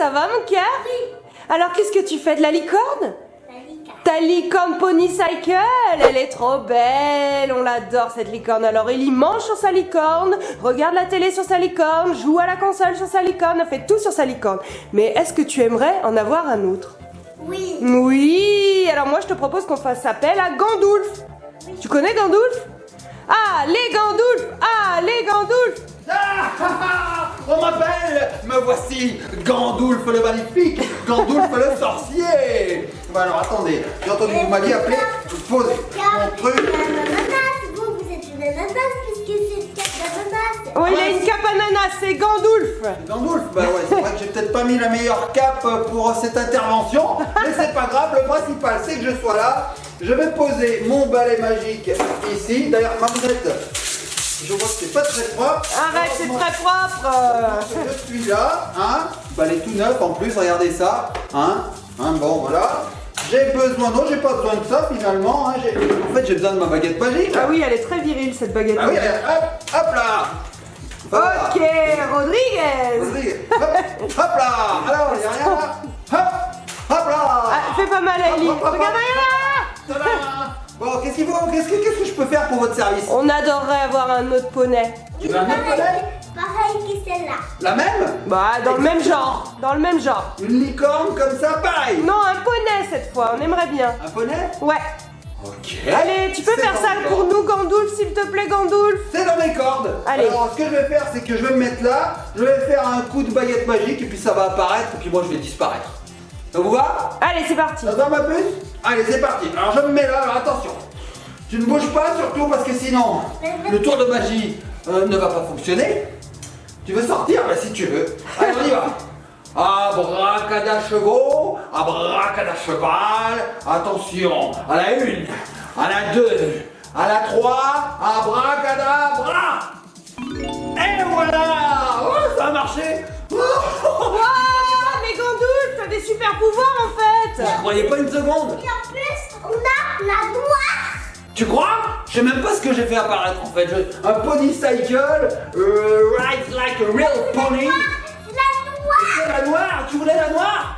ça va mon cœur? Oui. Alors qu'est-ce que tu fais, de la licorne? La licorne. Ta licorne Pony Cycle, elle est trop belle, on l'adore cette licorne. Alors Ellie mange sur sa licorne, regarde la télé sur sa licorne, joue à la console sur sa licorne, elle fait tout sur sa licorne. Mais est-ce que tu aimerais en avoir un autre? Oui. Oui, alors moi je te propose qu'on fasse appel à Gandulf. Oui. Tu connais Gandulf? Ah, les Gandulf! Ah, les Gandulf! On m'appelle, me voici, Gandulf le magnifique, Gandulf le sorcier. Bah alors attendez, j'ai entendu que vous m'aviez appelé, posez mon truc. Vous êtes une ananas puisque c'est une carte d'ananas. Oh, il a une cape ananas, c'est Gandulf! Gandulf, bah ouais, c'est vrai que j'ai peut-être pas mis la meilleure cape pour cette intervention, mais c'est pas grave, le principal c'est que je sois là. Je vais poser mon balai magique ici. D'ailleurs, ma mounette, je vois que c'est pas très propre. Arrête, c'est très propre! Je suis là, hein. Balai tout neuf en plus, regardez ça, hein. Bon, voilà. J'ai besoin, non, j'ai pas besoin de ça finalement. Hein. En fait, j'ai besoin de ma baguette magique. Ah oui, elle est très virile cette baguette. Ah oui, hop là. Voilà. Ok, Rodriguez! Hop là. Alors, il n'y a rien là. Hop là. Ah, fais pas mal à Ellie. Hop, hop, hop. Regarde, regarde! Tada. Bon, qu'est-ce qu'il faut? Qu'est-ce que je peux faire pour votre service? On adorerait avoir un autre poney. Tu veux un autre poney? Pareil que celle-là. La même? Bah, dans le même genre. Dans le même genre. Une licorne comme ça, pareil. Non, un poney cette fois, on aimerait bien. Un poney? Ouais. Ok. Allez, tu peux C'est faire dans ça mes pour cordes. nous, Gandulf, s'il te plaît, Gandulf? C'est dans mes cordes. Allez. Alors, ce que je vais faire, c'est que je vais me mettre là, je vais faire un coup de baguette magique et puis ça va apparaître et puis moi je vais disparaître. Ça vous va? Allez, c'est parti. Ça va ma puce? Allez, c'est parti. Alors, je me mets là, alors attention. Tu ne bouges pas surtout parce que sinon, le tour de magie ne va pas fonctionner. Tu veux sortir? Bah si tu veux. Allez, on y va. Abracadacheveau, abracadacheval, attention, à la 1, à la 2, à la 3, abracadabra. Et voilà. Oh, ça a marché. Oh. Waouh, mais Gandulf, t'as des super pouvoirs en fait. Je croyais pas une seconde. Et en plus, on a la noire. Tu crois? Je sais même pas ce que j'ai fait apparaître en fait. Un pony cycle, ride like a real pony. La noire. C'est la noire, tu voulais la noire?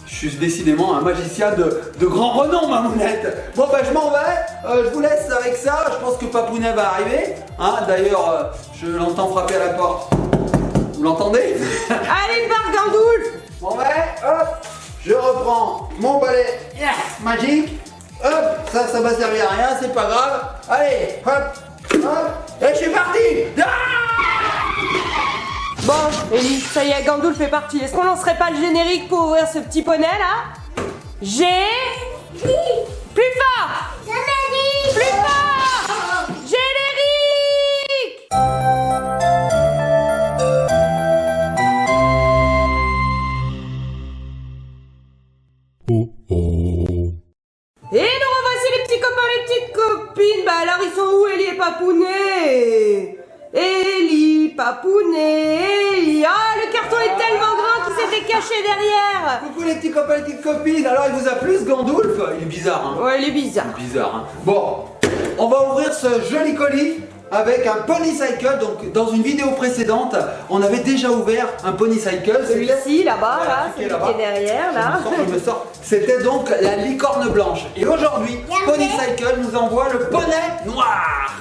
Je suis décidément un magicien de grand renom, ma mounette. Bon bah je m'en vais, je vous laisse avec ça. Je pense que Papounet va arriver. Hein, d'ailleurs, je l'entends frapper à la porte. Vous l'entendez? Allez, par Gandulf. Bon ouais, hop, je reprends mon balai magique. Hop, ça va servir à rien, c'est pas grave. Allez, hop, hop, et je suis parti. Bon, Ellie, ça y est, Gandulf est parti. Est-ce qu'on lancerait pas le générique pour ouvrir ce petit poney là? Plus fort! Plus fort! Générique! Et nous revoici les petits copains, les petites copines. Bah alors ils sont où, Ellie et Papounet? Ellie, Papounet, Ellie. Ah, le carton est tellement grand qu'il s'était caché derrière. Coucou les petits copains, les petites copines. Alors il vous a plu ce Gandulf? Il est bizarre, hein? Ouais, il est bizarre. Bizarre, hein? Bon, on va ouvrir ce joli colis avec un Pony Cycle. Donc dans une vidéo précédente, on avait déjà ouvert un Pony Cycle. Celui-ci, là-bas, Voilà, là, celui celui qui qui est derrière, là. Je me sors. C'était donc la licorne blanche. Et aujourd'hui, Pony Cycle nous envoie le poney noir.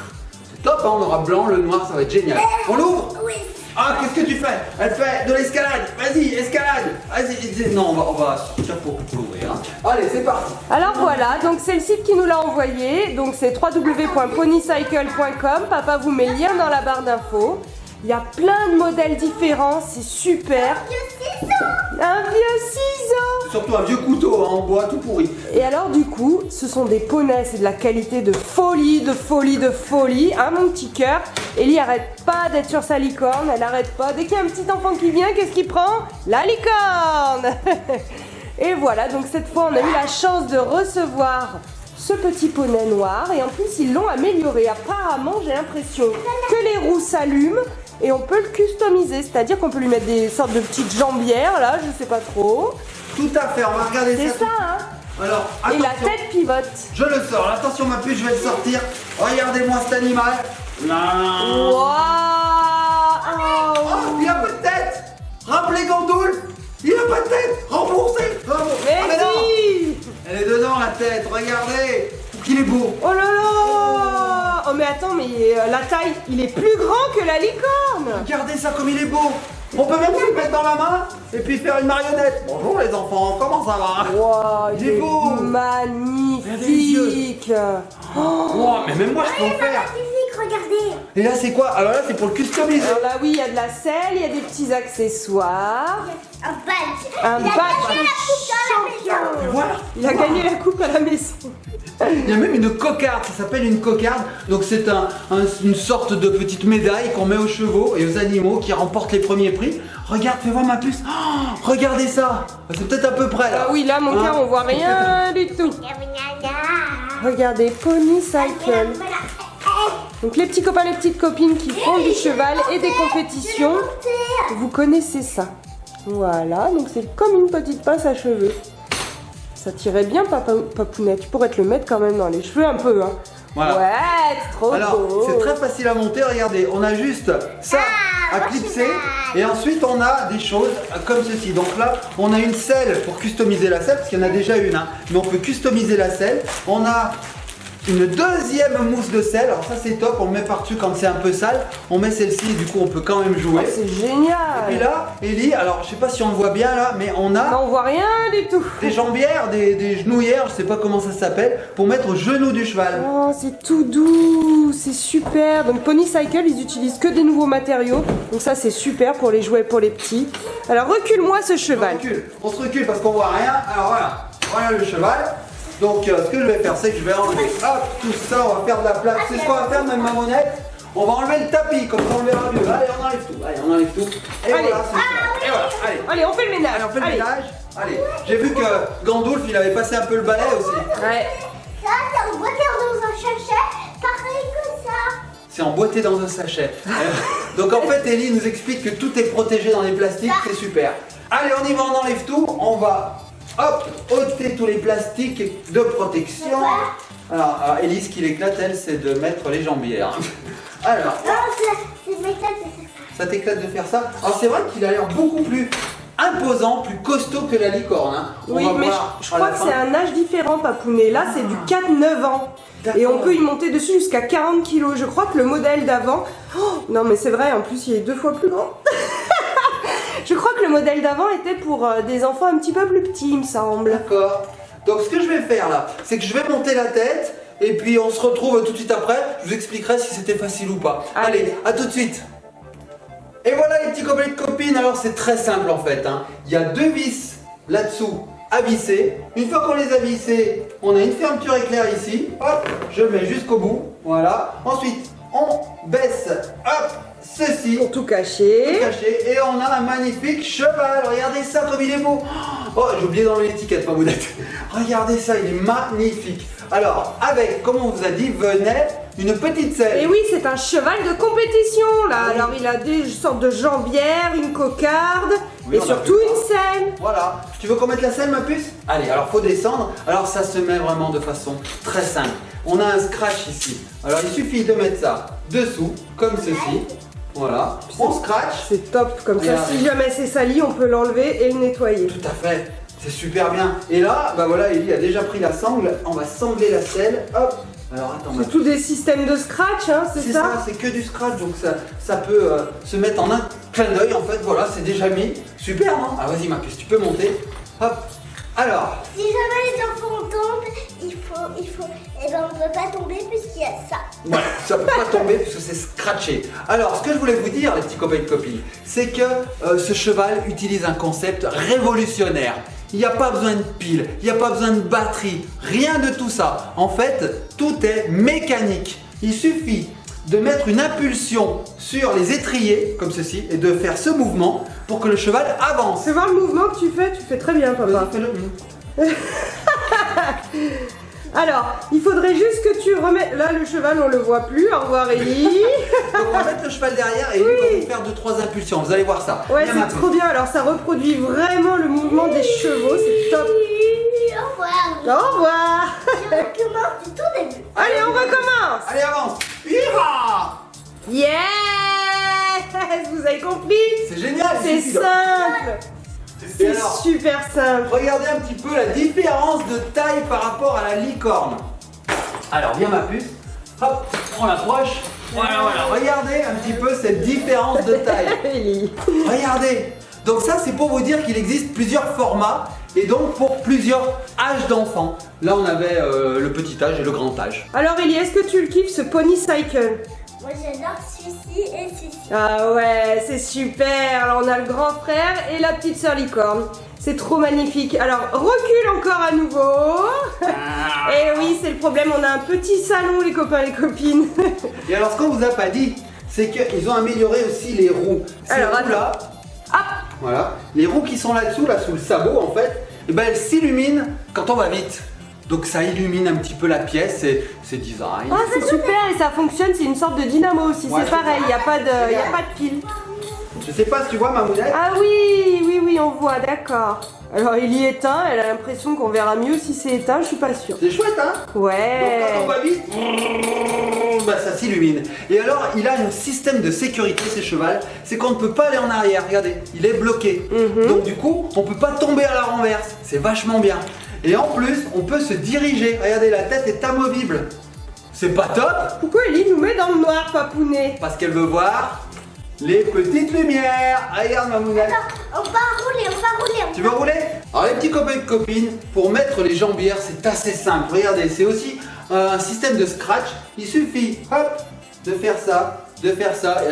C'est top, hein, on aura blanc, le noir, ça va être génial. On l'ouvre? Oui. Ah, qu'est-ce que tu fais? Elle fait de l'escalade. Vas-y, escalade. Vas-y. Non, on va sortir pour l'ouvrir. Hein. Allez, c'est parti. Alors voilà, donc c'est le site qui nous l'a envoyé. Donc c'est www.ponycycle.com. Papa vous met le lien dans la barre d'infos. Il y a plein de modèles différents, c'est super. Un vieux ciseau. Surtout un vieux couteau hein, en bois tout pourri. Et alors du coup, ce sont des poneys, c'est de la qualité de folie, de folie, de folie. Hein, mon petit cœur. Ellie arrête pas d'être sur sa licorne, elle arrête pas. Dès qu'il y a un petit enfant qui vient, qu'est-ce qu'il prend? La licorne. Et voilà, donc cette fois on a eu la chance de recevoir ce petit poney noir. Et en plus ils l'ont amélioré. Apparemment j'ai l'impression que les roues s'allument. Et on peut le customiser, c'est-à-dire qu'on peut lui mettre des sortes de petites jambières, là, je sais pas trop. Tout à fait, on va regarder ça. C'est ça, hein. Alors, Et attention. la tête pivote. Je le sors, attention ma puce, je vais le sortir. Regardez-moi cet animal. Non. Waouh. Oh, il a pas de tête. Rappelez Gandulf. Il a pas de tête. Remboursé. Mais Ah, mais non. si. Elle est dedans la tête, regardez. Qu'il est beau. Oh là là. Oh mais attends, mais la taille, il est plus grand que la licorne. Regardez ça comme il est beau. On peut même se le mettre dans la main et puis faire une marionnette. Bonjour les enfants, comment ça va? Wow, Il est beau. Magnifique. Oh, mais même moi je peux en faire. Magnifique, regardez. Et là c'est quoi? Alors là c'est pour le customiser. Alors là oui, il y a de la selle, il y a des petits accessoires. Un badge. Un Il a badge gagné de la coupe dans la maison. Et voilà. Il a gagné la coupe à la maison. Il y a même une cocarde, ça s'appelle une cocarde. Donc c'est une sorte de petite médaille qu'on met aux chevaux et aux animaux qui remportent les premiers prix. Regarde, fais voir ma puce. Oh, regardez ça. C'est peut-être à peu près là. Ah oui, là mon Hein? cœur, on voit rien du tout. Regardez, Pony Cycle. Donc les petits copains, les petites copines qui font du cheval et des compétitions, vous connaissez ça. Voilà, donc c'est comme une petite pince à cheveux. Ça tirait bien, Papounet. Tu pourrais te le mettre quand même dans les cheveux un peu, hein. Voilà. Ouais, c'est trop Alors, beau. c'est très facile à monter, regardez, on a juste ça à clipser et ensuite on a des choses comme ceci. Donc là, on a une selle pour customiser la selle, parce qu'il y en a déjà une, hein, mais on peut customiser la selle. On a une deuxième mousse de sel, alors ça c'est top, on le met par-dessus quand c'est un peu sale. On met celle-ci et du coup on peut quand même jouer. Oh, c'est génial. Et puis là, Ellie, alors je sais pas si on le voit bien là, mais on a Non, on voit rien du tout. des jambières, des genouillères, je sais pas comment ça s'appelle, pour mettre au genou du cheval. Oh, c'est tout doux, c'est super. Donc Pony Cycle, ils utilisent que des nouveaux matériaux. Donc ça, c'est super pour les jouets pour les petits. Alors recule-moi ce cheval. On se recule parce qu'on voit rien. Alors voilà le cheval. Donc ce que je vais faire, c'est que je vais enlever hop, tout ça, on va faire de la place. C'est ce qu'on va faire même Mamonette. On va enlever le tapis, comme ça on verra mieux. Allez, on enlève tout. Allez, on enlève tout. Et Allez. voilà, c'est super. Et voilà, allez. Allez, on fait le ménage. Allez, on fait le ménage. Allez, j'ai vu que Gandalf, il avait passé un peu le balai aussi. Ouais. Ça, c'est emboîté dans un sachet, pareil que ça. C'est emboîté dans un sachet. Donc en fait, Ellie nous explique que tout est protégé dans les plastiques, c'est super. Allez, on y va, on enlève tout. On va, hop, ôter tous les plastiques de protection. Alors Ellie, ce qui l'éclate, elle, c'est de mettre les jambières. Alors, Non, c'est m'éclate de faire ça. ça t'éclate de faire ça. Alors c'est vrai qu'il a l'air beaucoup plus imposant, plus costaud que la licorne. Hein. Oui, On va mais voir je à crois la que fin. c'est un âge différent, Papounet. Là, c'est du 4-9 ans. Et on peut y monter dessus jusqu'à 40 kilos. Je crois que le modèle d'avant... Oh, non, mais c'est vrai, en plus, il est 2 fois plus grand. Je crois que le modèle d'avant était pour des enfants un petit peu plus petits, il me semble. D'accord. Donc ce que je vais faire là, c'est que je vais monter la tête et puis on se retrouve tout de suite après. Je vous expliquerai si c'était facile ou pas. Allez, à tout de suite. Et voilà les petits copains et copines. Alors c'est très simple en fait. Hein. Il y a 2 vis là-dessous à visser. Une fois qu'on les a vissés, on a une fermeture éclair ici. Hop, je le mets jusqu'au bout. Voilà. Ensuite, on baisse. Hop, ceci. Pour tout cacher. Caché, et on a un magnifique cheval. Regardez ça comme il est beau. Oh, j'ai oublié d'enlever l'étiquette, ma boudette. Regardez ça, il est magnifique. Alors, avec, comme on vous a dit, venait une petite selle. Et oui, c'est un cheval de compétition, là. Oui. Alors, il a des sortes de jambières, une cocarde Oui, et on a surtout vu ça. une selle. Voilà. Tu veux qu'on mette la selle, ma puce? Allez, alors faut descendre. Alors, ça se met vraiment de façon très simple. On a un scratch ici. Alors, il suffit de mettre ça dessous, comme ceci. Voilà. On scratch. C'est top, comme ça, Regardez. si jamais c'est sali, on peut l'enlever et le nettoyer. Tout à fait. C'est super bien. Et là, bah voilà, Ellie a déjà pris la sangle. On va sangler la selle. Hop. Alors, attends, ma C'est tout des systèmes de scratch, hein, c'est ça? C'est que du scratch, donc ça peut se mettre en un clin d'œil en fait, voilà, c'est déjà mis. Super, non? Ah vas-y ma puce, tu peux monter. Hop. Alors, Si jamais les enfants tombent, il faut, et ben on ne peut pas tomber puisqu'il y a ça. voilà, ça peut pas tomber puisque c'est scratché. Alors, ce que je voulais vous dire, les petits copains et copines, c'est que ce cheval utilise un concept révolutionnaire. Il n'y a pas besoin de pile, il n'y a pas besoin de batterie, rien de tout ça. En fait, tout est mécanique. Il suffit de mettre une impulsion sur les étriers, comme ceci, et de faire ce mouvement pour que le cheval avance. Fais voir le mouvement que tu fais très bien, papa. Vas-y, fais-le. Alors, il faudrait juste que tu remettes... Là, le cheval, on le voit plus. Au revoir, Ellie. Donc on va mettre le cheval derrière et il va vous faire 2-3 impulsions, vous allez voir ça. Ouais, Viens, ma c'est trop bien. Alors, ça reproduit vraiment le mouvement des chevaux. C'est top. Au revoir. Au revoir. Je recommence du tout début. Allez, on recommence. Allez, avance. Ira. Yes. Vous avez compris? C'est génial, il C'est suffit de- simple. C'est C'est super simple. Regardez un petit peu la différence de taille par rapport à la licorne. Alors, viens ma puce. Hop, on l'approche. Voilà. Regardez un petit peu cette différence de taille. Regardez. Donc ça, c'est pour vous dire qu'il existe plusieurs formats et donc pour plusieurs âges d'enfants. Là, on avait le petit âge et le grand âge. Alors, Ellie, est-ce que tu le kiffes, ce Pony Cycle? Moi j'adore celui-ci et celui-ci. Ah ouais, c'est super. Alors, on a le grand frère et la petite sœur licorne. C'est trop magnifique. Alors, recule encore à nouveau. Et oui, c'est le problème, on a un petit salon, les copains, les copines. Et alors, ce qu'on vous a pas dit, c'est qu'ils ont amélioré aussi les roues. Ces Alors, roues-là, hop. voilà, les roues qui sont là-dessous, là sous le sabot en fait, et ben elles s'illuminent quand on va vite. Donc ça illumine un petit peu la pièce, c'est design. Ah, c'est super et ça fonctionne, c'est une sorte de dynamo aussi, Ouais, c'est pareil, il n'y a pas de pile. Je sais pas si tu vois ma mounette. Ah oui, on voit, d'accord. Alors il y est éteint, elle a l'impression qu'on verra mieux si c'est éteint, je suis pas sûre. C'est chouette hein. Ouais. Donc quand on va vite, bah, ça s'illumine. Et alors il a un système de sécurité ces chevals, c'est qu'on ne peut pas aller en arrière, regardez, il est bloqué. Donc du coup, on peut pas tomber à la renverse, c'est vachement bien. Et en plus, on peut se diriger, regardez la tête est amovible. C'est pas top? Pourquoi Ellie nous met dans le noir, papounet? Parce qu'elle veut voir les petites lumières. Regarde ma mounette. On va rouler. Tu veux rouler? Alors les petits copains et copines, pour mettre les jambières, c'est assez simple. Regardez, c'est aussi un système de scratch. Il suffit, hop, de faire ça. Et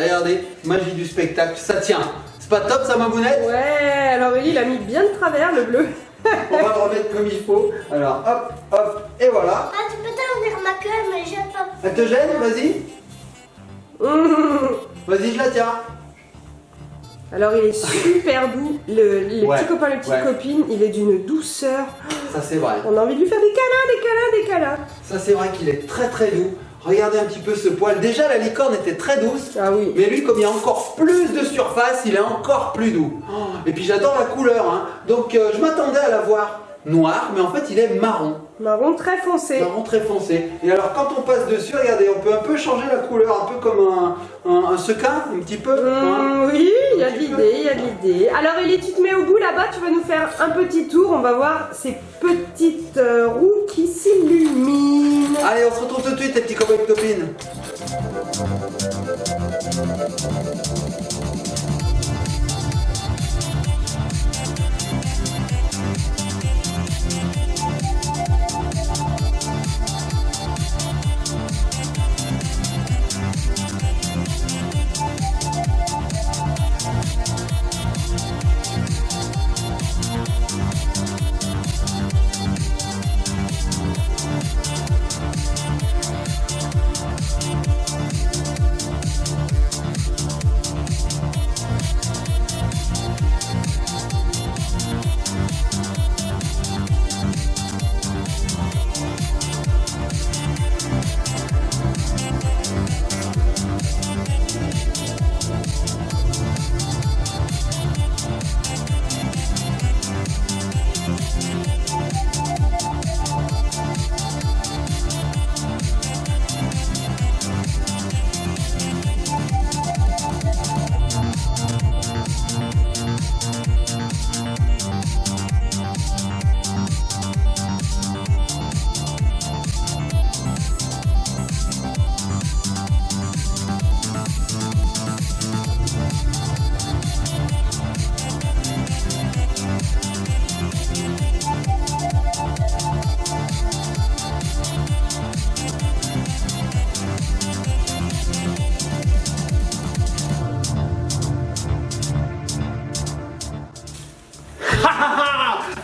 regardez, magie du spectacle, ça tient. C'est pas top ça ma mounette? Ouais, alors Ellie l'a mis bien de travers, le bleu. On va le remettre comme il faut. Alors hop, et voilà. Ah, tu peux t'enlever ma queue, mais je pas. Elle te gêne? Vas-y. Vas-y, je la tiens. Alors il est super doux, les Ouais, petits copains, les petites ouais. copines, il est d'une douceur. Ça c'est vrai. On a envie de lui faire des câlins. Ça c'est vrai qu'il est très très doux. Regardez un petit peu ce poil. Déjà la licorne était très douce. Ah oui. Mais lui, comme il y a encore plus de surface, il est encore plus doux. Et puis j'adore la couleur. Hein. Donc je m'attendais à la voir noir, mais en fait il est marron. Marron très foncé. Marron très foncé. Et alors quand on passe dessus, regardez, on peut un peu changer la couleur, un peu comme un sequin, un petit peu. Hein. Oui, il y a de l'idée. Alors Ellie, tu te mets au bout là-bas, tu vas nous faire un petit tour. On va voir ces petites roues qui s'illuminent. Allez, on se retrouve tout de suite les petits copains et copines.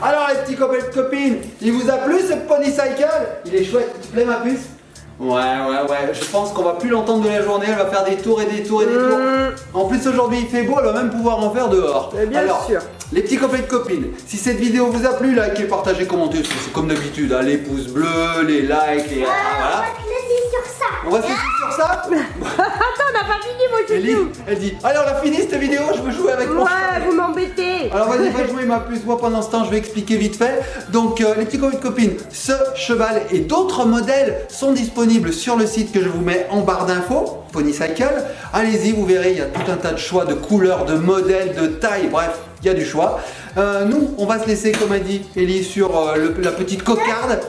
Alors les petits copains et copines, il vous a plu ce Pony Cycle? Il est chouette, tu te plaît ma puce? Ouais, je pense qu'on va plus l'entendre de la journée, elle va faire des tours et des tours. En plus aujourd'hui il fait beau, elle va même pouvoir en faire dehors. Bien Alors, sûr. les petits copains et copines, si cette vidéo vous a plu, likez, partagez, commentez, c'est comme d'habitude, hein, les pouces bleus, les likes, les... On voilà. va te laisser sur ça. On va se laisser sur ça. Attends, on n'a pas fini, mon Ellie, chouchou. elle dit, allez on a fini cette vidéo, je veux jouer avec mon cheval. Ouais, vous m'embêtez. Alors vas-y, va jouer ma puce. Moi pendant ce temps, je vais expliquer vite fait. Donc les petits copains et copines, ce cheval et d'autres modèles sont disponibles sur le site que je vous mets en barre d'infos, Pony Cycle. Allez-y, vous verrez, il y a tout un tas de choix de couleurs, de modèles, de tailles, bref. il y a du choix. Nous, on va se laisser, comme a dit Ellie, sur la petite cocarde.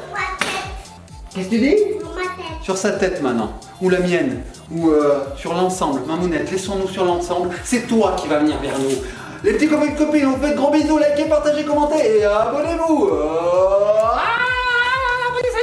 Qu'est-ce que tu dis? Sur sa tête maintenant, ou la mienne, ou sur l'ensemble. Mamounette, laissons-nous sur l'ensemble. C'est toi qui vas venir vers nous. Les petits copains et copines, on vous fait de gros bisous, likez, partagez, commentez et abonnez-vous. Abonnez-vous,